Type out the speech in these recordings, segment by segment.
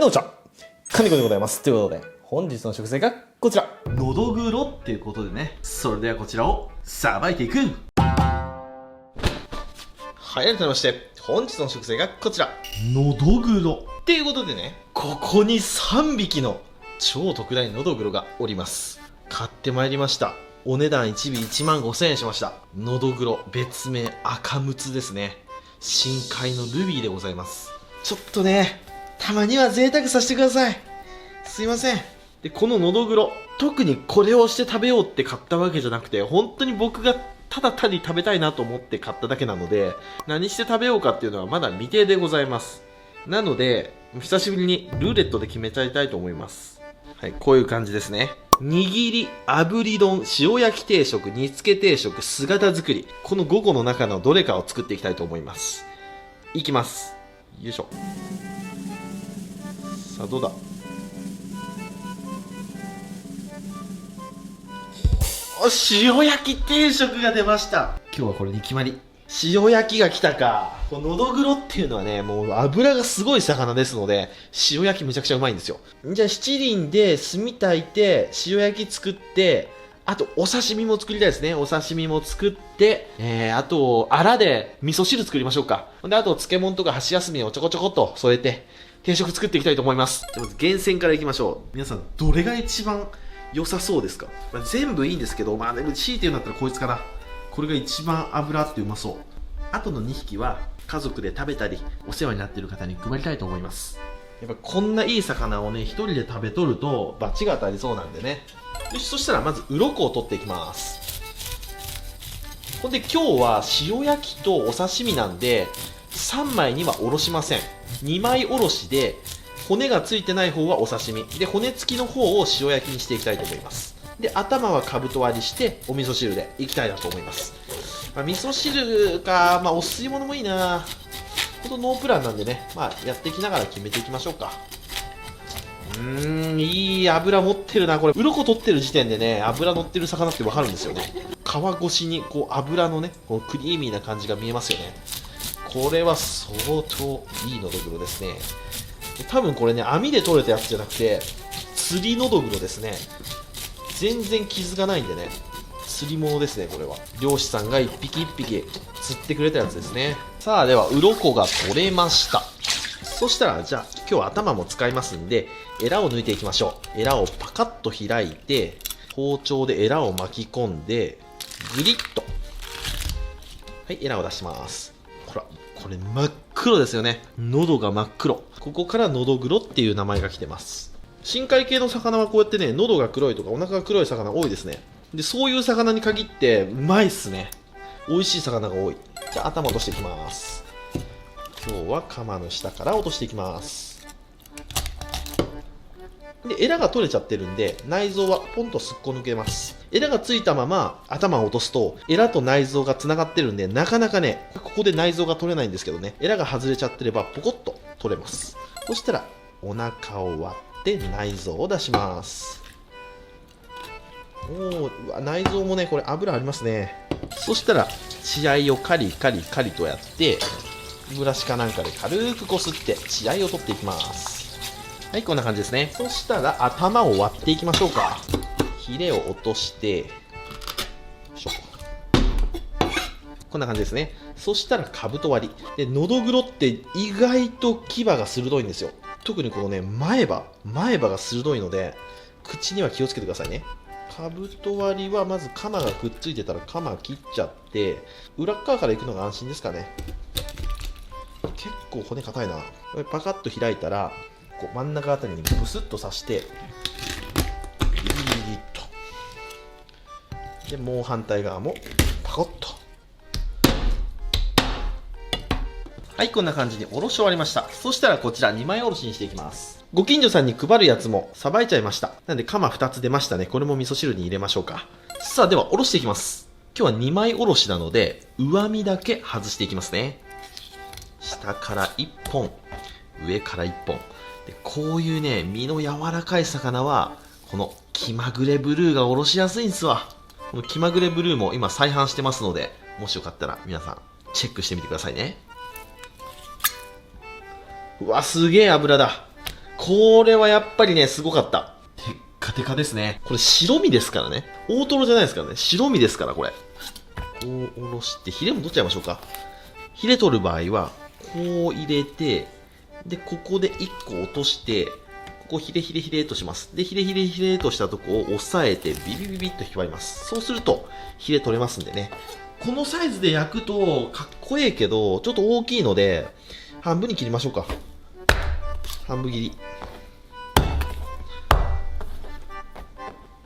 どうもちは、かみこでございます。ということで、本日の食材がこちら。のどぐろっていうことでね、それではこちらをさばいていく。はい、改めまして、本日の食材がこちら。のどぐろ。っていうことでね、ここに3匹の超特大のどぐろがおります。買ってまいりました。お値段1尾15,000円しました。のどぐろ、別名赤むつですね。深海のルビーでございます。ちょっとね、たまには贅沢させてください。すいません。で、こののどぐろ、特にこれをして食べようって買ったわけじゃなくて、本当に僕がただ単に食べたいなと思って買っただけなので、何して食べようかっていうのはまだ未定でございます。なので、久しぶりにルーレットで決めちゃいたいと思います。はい、こういう感じですね。握り、炙り丼、塩焼き定食、煮付け定食、姿作り。この5個の中のどれかを作っていきたいと思います。いきます。よいしょ。さあ、どうだ。塩焼き定食が出ました。今日はこれに決まり。塩焼きが来たか。こののどぐろっていうのはね、もう脂がすごい魚ですので、塩焼きめちゃくちゃうまいんですよ。じゃあ七輪で炭炊いて、塩焼き作って、あとお刺身も作りたいですね。お刺身も作って、あと、アラで味噌汁作りましょうか。で、あと漬物とか箸休めをちょこちょこっと添えて、定食作っていきたいと思います。じゃあまず厳選からいきましょう。皆さん、どれが一番良さそうですか？全部いいんですけど、でも強いて言うんだったらこいつかな。これが一番脂あってうまそう。あとの2匹は家族で食べたりお世話になっている方に配りたいと思います。やっぱこんないい魚をね、一人で食べとると罰が当たりそうなんでね。よし、そしたらまず鱗を取っていきます。ほんで今日は塩焼きとお刺身なんで3枚にはおろしません。2枚おろしで骨がついてない方はお刺身で、骨付きの方を塩焼きにしていきたいと思います。で、頭はかぶと割りしてお味噌汁でいきたいなと思います。味噌汁か、お吸い物もいいな。ほんとノープランなんでね、やっていきながら決めていきましょうか。いい脂持ってるな。これ鱗取ってる時点でね、脂乗ってる魚ってわかるんですよね。皮越しにこう脂のね、このクリーミーな感じが見えますよね。これは相当いいのどぐろですね。多分これね、網で取れたやつじゃなくて釣りのどぐろですね。全然傷がないんでね、釣り物ですね。これは漁師さんが一匹一匹釣ってくれたやつですね。さあ、では鱗が取れました。そしたらじゃあ今日は頭も使いますんで、エラを抜いていきましょう。エラをパカッと開いて包丁でエラを巻き込んでグリッと、はい、エラを出します。ほら、これ真っ黒ですよね。喉が真っ黒。ここからのどぐろっていう名前が来てます。深海系の魚はこうやってね、喉が黒いとかお腹が黒い魚多いですね。で、そういう魚に限ってうまいっすね。美味しい魚が多い。じゃあ頭落としていきます。今日はカマの下から落としていきます。で、エラが取れちゃってるんで内臓はポンとすっこ抜けます。エラがついたまま頭を落とすとエラと内臓がつながってるんで、なかなかね、ここで内臓が取れないんですけどね、エラが外れちゃってればポコッと取れます。そしたらお腹を割って内臓を出します。内臓もね、これ油ありますね。そしたら血合いをカリカリカリとやって、ブラシかなんかで軽くこすって血合いを取っていきます。はい、こんな感じですね。そしたら頭を割っていきましょうか。ヒレを落としてよいしょ、こんな感じですね。そしたらかぶと割りで、のどぐろって意外と牙が鋭いんですよ。特にこのね、前歯が鋭いので口には気をつけてくださいね。かぶと割りはまずカマがくっついてたらカマ切っちゃって裏っ側から行くのが安心ですかね。結構骨硬いな。これパカッと開いたらこう真ん中あたりにブスッと刺してギリギリっと、でもう反対側もパコッと。はい、こんな感じにおろし終わりました。そしたらこちら2枚おろしにしていきます。ご近所さんに配るやつもさばいちゃいました。なんでカマ2つ出ましたね。これも味噌汁に入れましょうか。さあ、ではおろしていきます。今日は2枚おろしなので上身だけ外していきますね。下から1本、上から1本で、こういうね、身の柔らかい魚はこの気まぐれブルーがおろしやすいんですわ。この気まぐれブルーも今再販してますので、もしよかったら皆さんチェックしてみてくださいね。うわ、すげえ油だ。これはやっぱりね、すごかった。テッカテカですね。これ白身ですからね。大トロじゃないですからね。白身ですから、これ。こうおろして、ヒレも取っちゃいましょうか。ヒレ取る場合は、こう入れて、で、ここで1個落として、ここヒレヒレヒレとします。で、ヒレヒレヒレとしたとこを押さえて、ビビビビッと引っ張ります。そうすると、ヒレ取れますんでね。このサイズで焼くと、かっこいいけど、ちょっと大きいので、半分に切りましょうか。半分切り。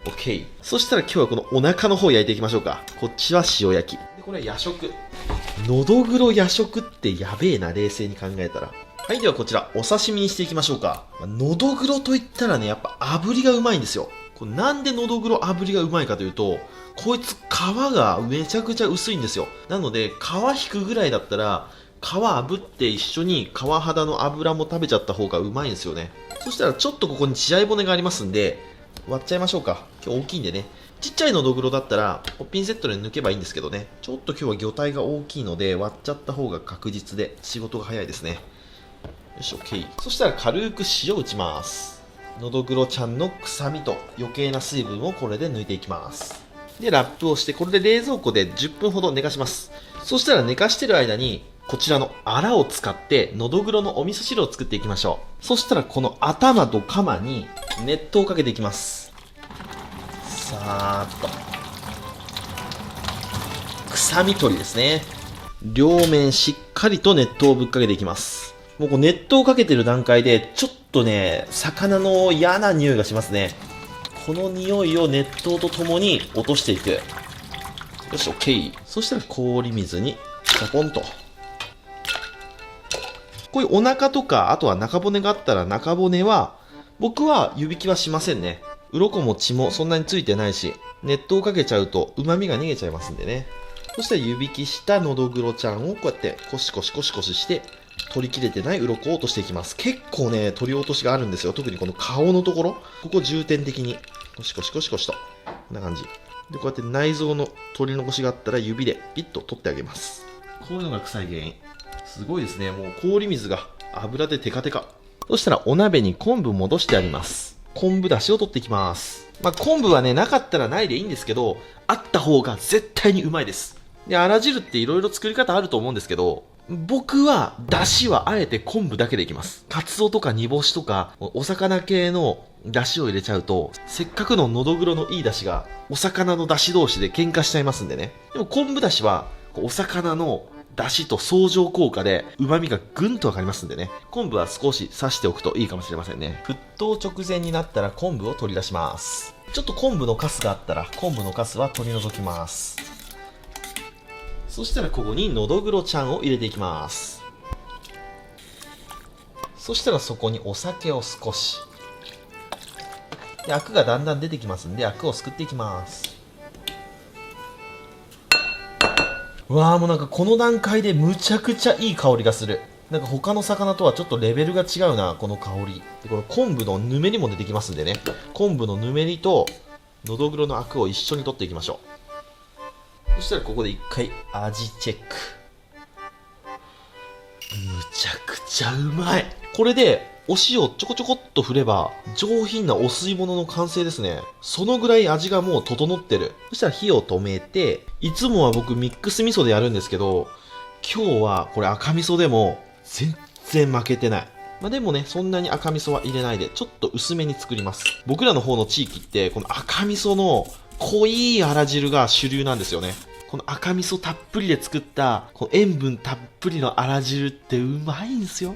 OK。そしたら今日はこのお腹の方焼いていきましょうか。こっちは塩焼き。で、これは夜食。のどぐろ夜食ってやべえな、冷静に考えたら。はい、ではこちら、お刺身にしていきましょうか。のどぐろといったらね、やっぱ炙りがうまいんですよ。これなんでのどぐろ炙りがうまいかというと、こいつ皮がめちゃくちゃ薄いんですよ。なので、皮引くぐらいだったら、皮炙って一緒に皮肌の油も食べちゃった方がうまいんですよね。そしたらちょっとここに血合い骨がありますんで、割っちゃいましょうか。今日大きいんでね。ちっちゃいのどぐろだったらピンセットで抜けばいいんですけどね。ちょっと今日は魚体が大きいので割っちゃった方が確実で仕事が早いですね。よし OK。 そしたら軽く塩打ちます。のどぐろちゃんの臭みと余計な水分をこれで抜いていきます。でラップをしてこれで冷蔵庫で10分ほど寝かします。そしたら寝かしてる間にこちらのアラを使ってのどぐろのお味噌汁を作っていきましょう。そしたらこの頭とカマに熱湯をかけていきます。さーっと臭み取りですね。両面しっかりと熱湯をぶっかけていきます。もうこう熱湯をかけてる段階でちょっとね魚の嫌な匂いがしますね。この匂いを熱湯とともに落としていく。よし OK。 そしたら氷水にチャポンと、こういうお腹とか、あとは中骨があったら中骨は、僕は湯引きはしませんね。鱗も血もそんなについてないし、熱湯をかけちゃうと旨味が逃げちゃいますんでね。そしたら湯引きしたのどぐろちゃんをこうやってコシコシコシコシして、取り切れてない鱗を落としていきます。結構ね、取り落としがあるんですよ。特にこの顔のところ。ここ重点的に、コシコシコシコシと。こんな感じ。で、こうやって内臓の取り残しがあったら指でピッと取ってあげます。こういうのが臭い原因。すごいですね。もう氷水が油でテカテカ。そしたらお鍋に昆布戻してあります。昆布だしを取っていきます。昆布はね、なかったらないでいいんですけど、あった方が絶対にうまいです。で、あら汁って色々作り方あると思うんですけど、僕は、だしはあえて昆布だけでいきます。カツオとか煮干しとか、お魚系のだしを入れちゃうと、せっかくののどぐろのいいだしが、お魚のだし同士で喧嘩しちゃいますんでね。でも昆布だしは、お魚のだしと相乗効果で旨味がぐんとわかりますんでね。昆布は少し刺しておくといいかもしれませんね。沸騰直前になったら昆布を取り出します。ちょっと昆布のカスがあったら昆布のカスは取り除きます。そしたらここにのどぐろちゃんを入れていきます。そしたらそこにお酒を少し。で、アクがだんだん出てきますんで、アクをすくっていきます。うわー、もうなんかこの段階でむちゃくちゃいい香りがする。なんか他の魚とはちょっとレベルが違うな、この香り。で、この昆布のぬめりも出てきますんでね。昆布のぬめりとのどぐろのアクを一緒に取っていきましょう。そしたらここで一回味チェック。むちゃくちゃうまい。これでお塩ちょこちょこっと振れば上品なお吸い物の完成ですね。そのぐらい味がもう整ってる。そしたら火を止めて、いつもは僕ミックス味噌でやるんですけど、今日はこれ赤味噌でも全然負けてない。でもね、そんなに赤味噌は入れないでちょっと薄めに作ります。僕らの方の地域ってこの赤味噌の濃いあら汁が主流なんですよね。この赤味噌たっぷりで作ったこの塩分たっぷりのあら汁ってうまいんですよ。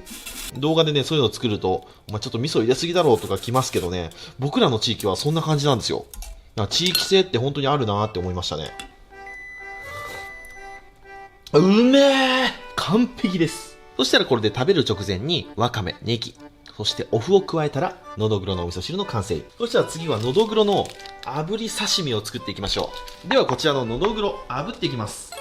動画でね、そういうのを作ると、お前ちょっと味噌入れすぎだろうとか来ますけどね、僕らの地域はそんな感じなんですよ。だから地域性って本当にあるなーって思いましたね。うめー、完璧です。そしたらこれで食べる直前にわかめ、ネギ、そしてお麩を加えたらのどぐろのお味噌汁の完成。そしたら次はのどぐろの炙り刺身を作っていきましょう。ではこちらののどぐろ炙っていきます。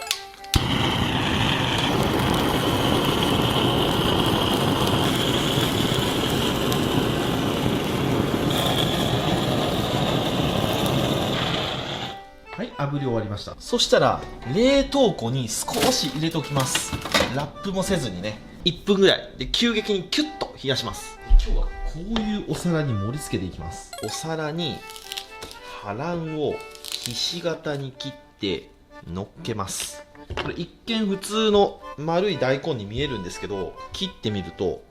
はい、炙り終わりました。そしたら冷凍庫に少し入れておきます。ラップもせずにね、1分ぐらいで急激にキュッと冷やします。今日はこういうお皿に盛り付けていきます。お皿に葉卵をひし形に切って乗っけます。これ一見普通の丸い大根に見えるんですけど、切ってみると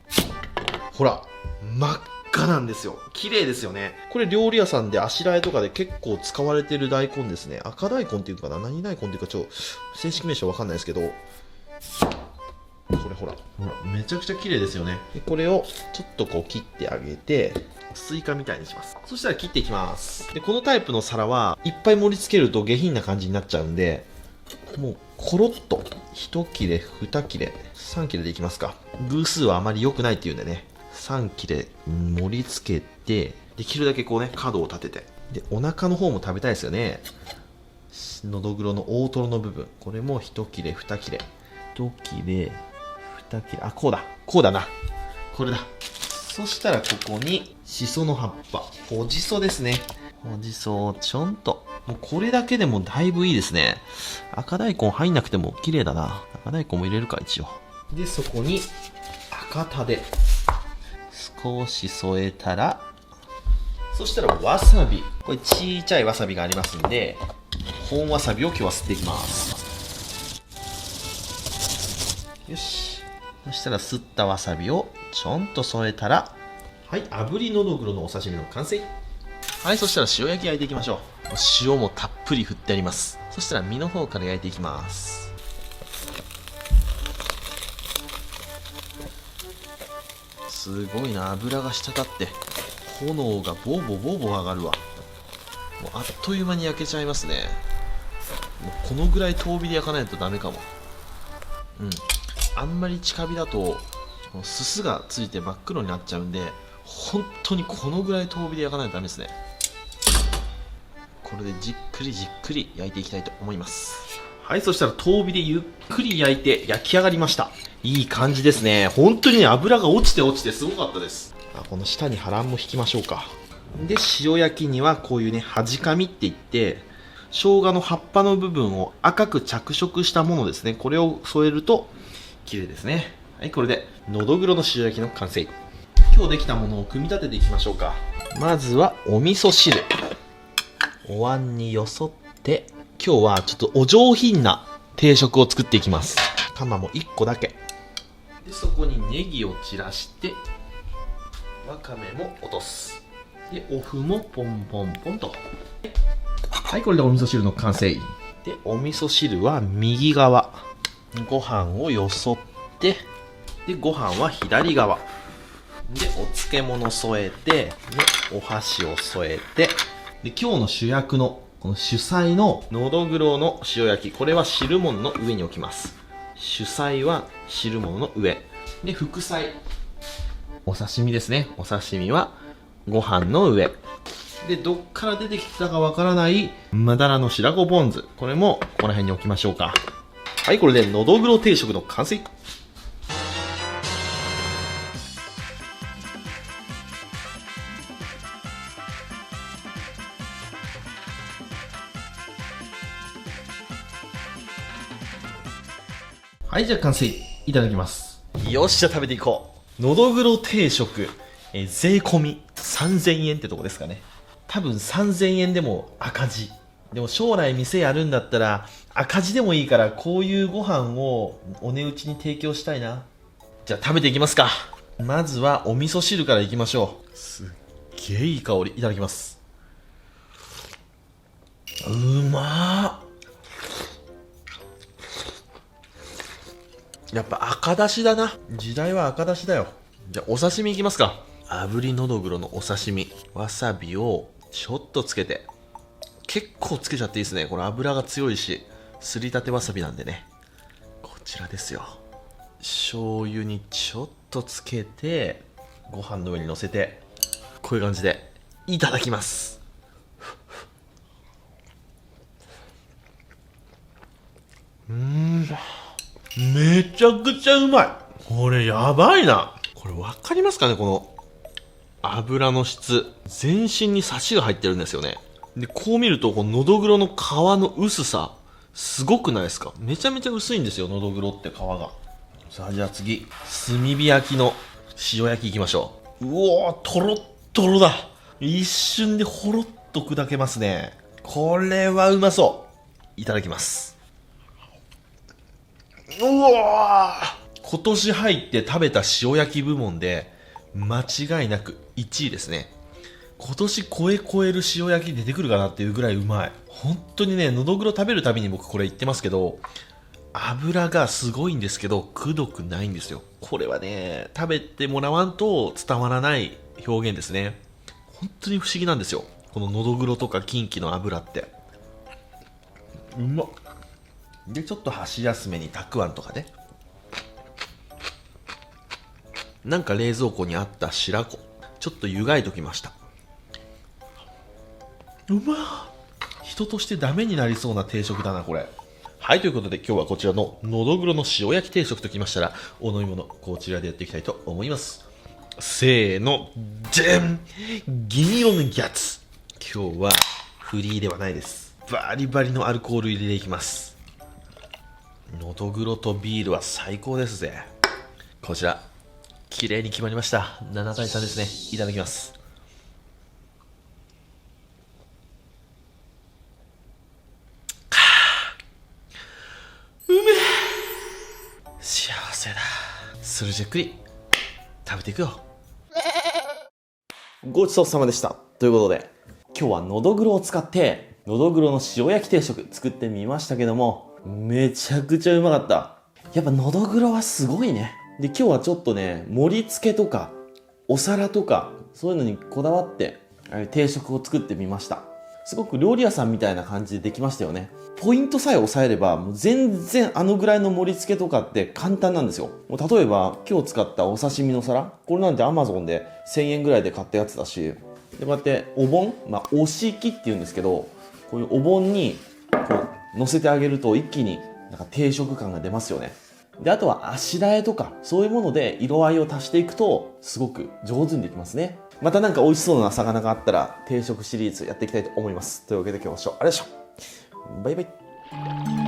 ほら真っ赤なんですよ。綺麗ですよね。これ料理屋さんであしらいとかで結構使われてる大根ですね。赤大根っていうかな、何大根っていうか正式名称わかんないですけど、これほらめちゃくちゃ綺麗ですよね。でこれをちょっとこう切ってあげてスイカみたいにします。そしたら切っていきます。でこのタイプの皿はいっぱい盛り付けると下品な感じになっちゃうんで、もうコロッと1切れ2切れ3切れでいきますか。偶数はあまり良くないっていうんでね、3切れ盛り付けて、できるだけこうね角を立てて、でお腹の方も食べたいですよね。のどぐろの大トロの部分、これも1切れ2切れ1切れ2切れ、あ、こうだな、これだ。そしたらここにしその葉っぱ、ほじそですね。ほじそをちょんと、もうこれだけでもだいぶいいですね。赤大根入んなくても綺麗だな。赤大根も入れるか一応。でそこに赤タデ少し添えたら、そしたらわさび、これちいちゃいわさびがありますんで、本わさびを今日は吸っていきます。よし、そしたら吸ったわさびをちょんと添えたら、はい、炙りのどぐろのお刺身の完成。はい、そしたら塩焼き焼いていきましょう。塩もたっぷり振ってあります。そしたら身の方から焼いていきます。すごいな、油が滴って炎がボーボーボーボー上がるわ。もうあっという間に焼けちゃいますね。もうこのぐらい遠火で焼かないとダメかも。あんまり近火だとすすがついて真っ黒になっちゃうんで、本当にこのぐらい遠火で焼かないとダメですね。これでじっくりじっくり焼いていきたいと思います。はい、そしたら遠火でゆっくり焼いて焼き上がりました。いい感じですね。本当にね、油が落ちてすごかったです。この下に葉卵も引きましょうか。で塩焼きにはこういうね端紙って言って、生姜の葉っぱの部分を赤く着色したものですね。これを添えると綺麗ですね。はい、これでのどぐろの塩焼きの完成。今日できたものを組み立てていきましょうか。まずはお味噌汁、お椀によそって、今日はちょっとお上品な定食を作っていきます。玉も1個だけで、そこにネギを散らして、わかめも落とす。でお麩もポンポンポンと。はい、これでお味噌汁の完成。でお味噌汁は右側、ご飯をよそって、でご飯は左側でお漬物添えて、でお箸を添えて、で今日の主役のこの主菜ののどぐろの塩焼き、これは汁物の上に置きます。主菜は汁物の上で、副菜お刺身ですね。お刺身はご飯の上で、どっから出てきたかわからないまだらの白子ポン酢、これもここら辺に置きましょうか。はい、これでのどぐろ定食の完成。はい、じゃあ完成。いただきます。よっしゃ、食べていこう。のどぐろ定食、税込み3000円ってとこですかね。多分3000円でも赤字。でも将来店やるんだったら赤字でもいいから、こういうご飯をお値打ちに提供したいな。じゃあ食べていきますか。まずはお味噌汁からいきましょう。すっげえいい香り。いただきます。うまー。やっぱ赤だしだな。時代は赤だしだよ。じゃあお刺身いきますか。炙りのどぐろのお刺身、わさびをちょっとつけて、結構つけちゃっていいですね。これ油が強いし、すりたてわさびなんでね。こちらですよ。醤油にちょっとつけて、ご飯の上に乗せて、こういう感じでいただきます。めちゃくちゃうまい。これやばいな。これ分かりますかね、この油の質。全身にサシが入ってるんですよね。でこう見ると、こののどぐろの皮の薄さすごくないですか。めちゃめちゃ薄いんですよ、のどぐろって皮が。さあ、じゃあ次炭火焼きの塩焼きいきましょう。うおー、とろっとろだ。一瞬でほろっと砕けますね。これはうまそう。いただきます。うわー、今年入って食べた塩焼き部門で間違いなく1位ですね。今年超える塩焼き出てくるかなっていうぐらいうまい。本当にね、のどぐろ食べるたびに僕これ言ってますけど、油がすごいんですけど、くどくないんですよ。これはね、食べてもらわんと伝わらない表現ですね。本当に不思議なんですよ。こののどぐろとかキンキの油って。うまっ。で、ちょっと箸休めにたくあんとかね。なんか冷蔵庫にあった白子。ちょっと湯がいときました。うまっ。人としてダメになりそうな定食だな、これ。はい、ということで今日はこちらののどぐろの塩焼き定食ときましたら、お飲み物、こちらでやっていきたいと思います。せーの、じゃん、銀色のやつ。今日はフリーではないです。バリバリのアルコール入れていきます。のどぐろとビールは最高ですぜ。こちら、綺麗に決まりました。7対3ですね。いただきます。幸せだ。それじゃっくり食べていくよ。ごちそうさまでした。ということで今日はのどぐろを使ってのどぐろの塩焼き定食作ってみましたけども、めちゃくちゃうまかった。やっぱのどぐろはすごいね。で今日はちょっとね、盛り付けとかお皿とかそういうのにこだわって定食を作ってみました。すごく料理屋さんみたいな感じでできましたよね。ポイントさえ押さえればもう全然あのぐらいの盛り付けとかって簡単なんですよ。もう例えば今日使ったお刺身の皿、これなんて Amazon で1000円ぐらいで買ったやつだし、でこうやってお盆、おしきっていうんですけど、こういうお盆にこう乗せてあげると一気になんか定食感が出ますよね。であとは足台とかそういうもので色合いを足していくとすごく上手にできますね。またなんか美味しそうな魚があったら定食シリーズやっていきたいと思います。というわけで今日はありがとうございました。バイバイ。